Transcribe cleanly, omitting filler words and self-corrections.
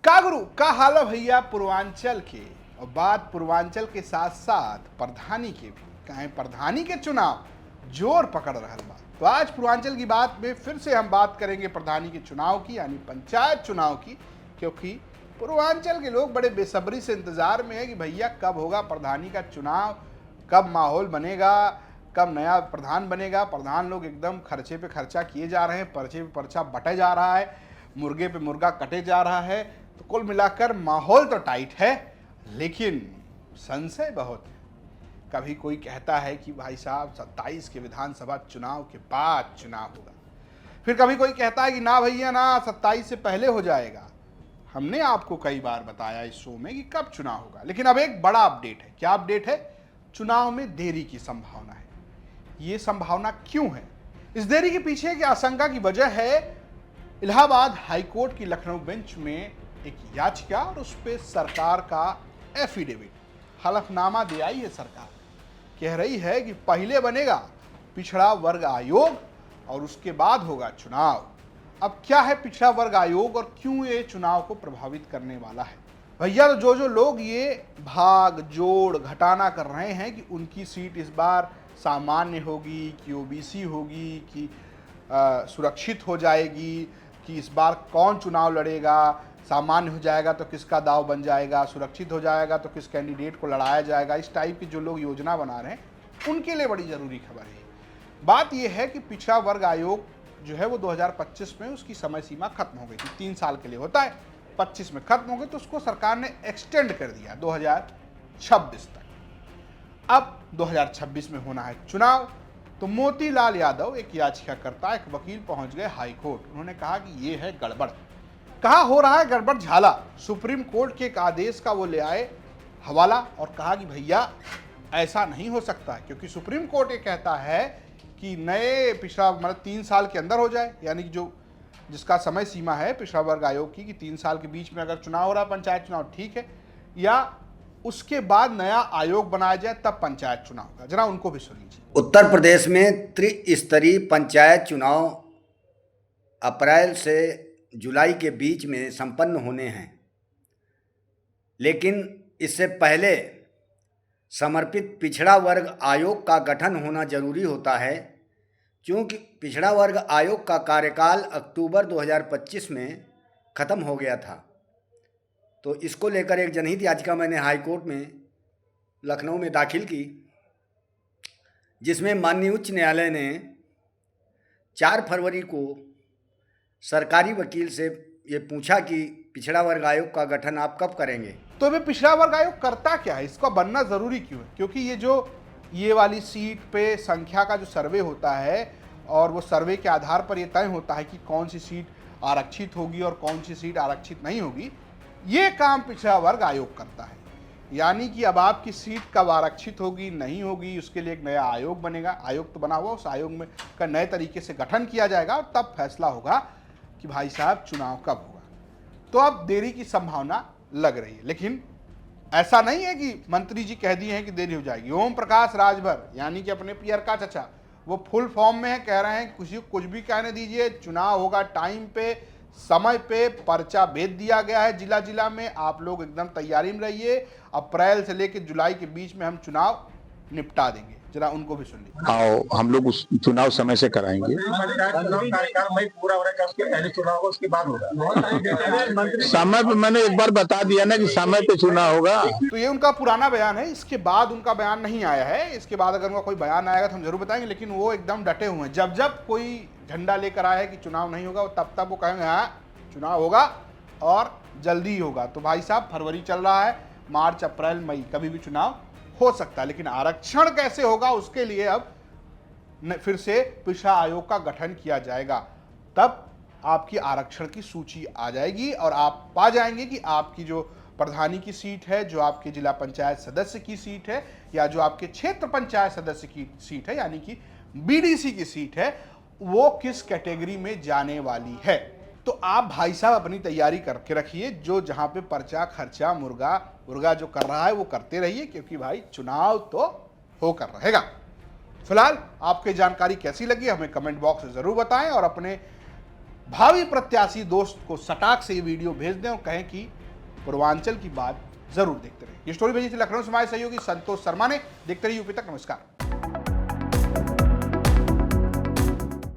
कागरू का हाल है भैया पूर्वांचल के। और बात पूर्वांचल के साथ साथ प्रधानी के भी, कहें प्रधानी के चुनाव जोर पकड़ रहा बा। तो आज पूर्वांचल की बात में फिर से हम बात करेंगे प्रधानी के चुनाव की, यानी पंचायत चुनाव की, क्योंकि पूर्वांचल के लोग बड़े बेसब्री से इंतजार में है कि भैया कब होगा प्रधानी का चुनाव, कब माहौल बनेगा, कब नया प्रधान बनेगा। प्रधान लोग एकदम खर्चे पे खर्चा किए जा रहे हैं, पर्चे पे पर्चा बटे जा रहा है, मुर्गे पे मुर्गा कटे जा रहा है। तो कुल मिलाकर माहौल तो टाइट है, लेकिन संशय बहुत है। कभी कोई कहता है कि भाई साहब 27 के विधानसभा चुनाव के बाद चुनाव होगा, फिर कभी कोई कहता है कि ना भैया ना 27 से पहले हो जाएगा। हमने आपको कई बार बताया इस शो में कि कब चुनाव होगा, लेकिन अब एक बड़ा अपडेट है। क्या अपडेट है? चुनाव में देरी की संभावना है। ये संभावना क्यों है? इस देरी के पीछे की आशंका की वजह है इलाहाबाद हाईकोर्ट की लखनऊ बेंच में एक याचिका और उस पर सरकार का एफिडेविट, हलफनामा दे आई है। सरकार कह रही है कि पहले बनेगा पिछड़ा वर्ग आयोग और उसके बाद होगा चुनाव। अब क्या है पिछड़ा वर्ग आयोग और क्यों ये चुनाव को प्रभावित करने वाला है? भैया तो जो लोग ये भाग जोड़ घटाना कर रहे हैं कि उनकी सीट इस बार सामान्य होगी कि ओबीसी होगी कि सुरक्षित हो जाएगी, कि इस बार कौन चुनाव लड़ेगा, सामान्य हो जाएगा तो किसका दाव बन जाएगा, सुरक्षित हो जाएगा तो किस कैंडिडेट को लड़ाया जाएगा, इस टाइप की जो लोग योजना बना रहे हैं उनके लिए बड़ी ज़रूरी खबर है। बात यह है कि पिछड़ा वर्ग आयोग जो है वो 2025 में उसकी समय सीमा खत्म हो गई थी। 3 साल के लिए होता है, 25 में खत्म हो गई, तो उसको सरकार ने एक्सटेंड कर दिया 2026 तक। अब 2026 में होना है चुनाव। तो मोतीलाल यादव एक याचिकाकर्ता, एक वकील पहुंच गए हाई कोर्ट। उन्होंने कहा कि ये है गड़बड़। कहा हो रहा है गड़बड़ झाला। सुप्रीम कोर्ट के एक आदेश का वो ले आए हवाला और कहा कि भैया ऐसा नहीं हो सकता है, क्योंकि सुप्रीम कोर्ट ये कहता है कि नए पिछड़ा मतलब 3 साल के अंदर हो जाए, यानी कि जो जिसका समय सीमा है पिछड़ा वर्ग आयोग की कि 3 साल के बीच में अगर चुनाव हो रहा है पंचायत चुनाव ठीक है, या उसके बाद नया आयोग बनाया जाए तब पंचायत चुनाव होगा। जरा उनको भी सुन लीजिए। उत्तर प्रदेश में त्रिस्तरीय पंचायत चुनाव अप्रैल से जुलाई के बीच में संपन्न होने हैं, लेकिन इससे पहले समर्पित पिछड़ा वर्ग आयोग का गठन होना जरूरी होता है, क्योंकि पिछड़ा वर्ग आयोग का कार्यकाल अक्टूबर 2025 में ख़त्म हो गया था। तो इसको लेकर एक जनहित याचिका मैंने हाई कोर्ट में लखनऊ में दाखिल की, जिसमें माननीय उच्च न्यायालय ने 4 फरवरी को सरकारी वकील से ये पूछा कि पिछड़ा वर्ग आयोग का गठन आप कब करेंगे। तो वे पिछड़ा वर्ग आयोग करता क्या है, इसका बनना जरूरी क्यों है? क्योंकि ये वाली सीट पे संख्या का जो सर्वे होता है और वो सर्वे के आधार पर यह तय होता है कि कौन सी सीट आरक्षित होगी और कौन सी सीट आरक्षित नहीं होगी। ये काम पिछड़ा वर्ग आयोग करता है। यानी कि अब आपकी सीट कब आरक्षित होगी नहीं होगी उसके लिए एक नया आयोग बनेगा। आयोग तो बना हुआ, उस आयोग में का नए तरीके से गठन किया जाएगा और तब फैसला होगा कि भाई साहब चुनाव कब होगा। तो अब देरी की संभावना लग रही है, लेकिन ऐसा नहीं है कि मंत्री जी कह दिए हैं कि देरी हो जाएगी। ओम प्रकाश राजभर यानी कि अपने पियर का चचा, वो फुल फॉर्म में है, कह रहे हैं कुछ भी कहने दीजिए, चुनाव होगा टाइम पे समय पे, पर्चा भेज दिया गया है जिला जिला में, आप लोग एकदम तैयारी में रहिए, अप्रैल से लेकर जुलाई के बीच में हम चुनाव निपटा देंगे। जरा उनको भी सुन लीजिए। आओ हम लोग उस चुनाव समय से कराएंगे। समय पे मैंने एक बार बता दिया ना कि समय पे चुनाव होगा। तो ये उनका पुराना बयान है, इसके बाद उनका बयान नहीं आया है। इसके बाद अगर उनका कोई बयान आएगा तो हम जरूर बताएंगे, लेकिन वो एकदम डटे हुए हैं। जब जब कोई झंडा लेकर आया है कि चुनाव नहीं होगा, तब तब वो कहेंगे हाँ चुनाव होगा और जल्दी ही होगा। तो भाई साहब फरवरी चल रहा है, मार्च अप्रैल मई कभी भी चुनाव हो सकता है, लेकिन आरक्षण कैसे होगा उसके लिए अब फिर से पिछड़ा आयोग का गठन किया जाएगा। तब आपकी आरक्षण की सूची आ जाएगी और आप पा जाएंगे कि आपकी जो प्रधानी की सीट है, जो आपके जिला पंचायत सदस्य की सीट है, या जो आपके क्षेत्र पंचायत सदस्य की सीट है यानी कि बीडीसी की सीट है, वो किस कैटेगरी में जाने वाली है। तो आप भाई साहब अपनी तैयारी करके रखिए। जो जहां पे पर्चा खर्चा मुर्गा जो कर रहा है वो करते रहिए, क्योंकि भाई चुनाव तो होकर रहेगा। फिलहाल आपकी जानकारी कैसी लगी हमें कमेंट बॉक्स में जरूर बताएं और अपने भावी प्रत्याशी दोस्त को सटाक से ये वीडियो भेज दें और कहें कि पूर्वांचल की बात जरूर देखते रहे। ये स्टोरी भेजी थी लखनऊ से हमारे सहयोगी संतोष शर्मा ने। देखते रहिए यूपी तक। नमस्कार।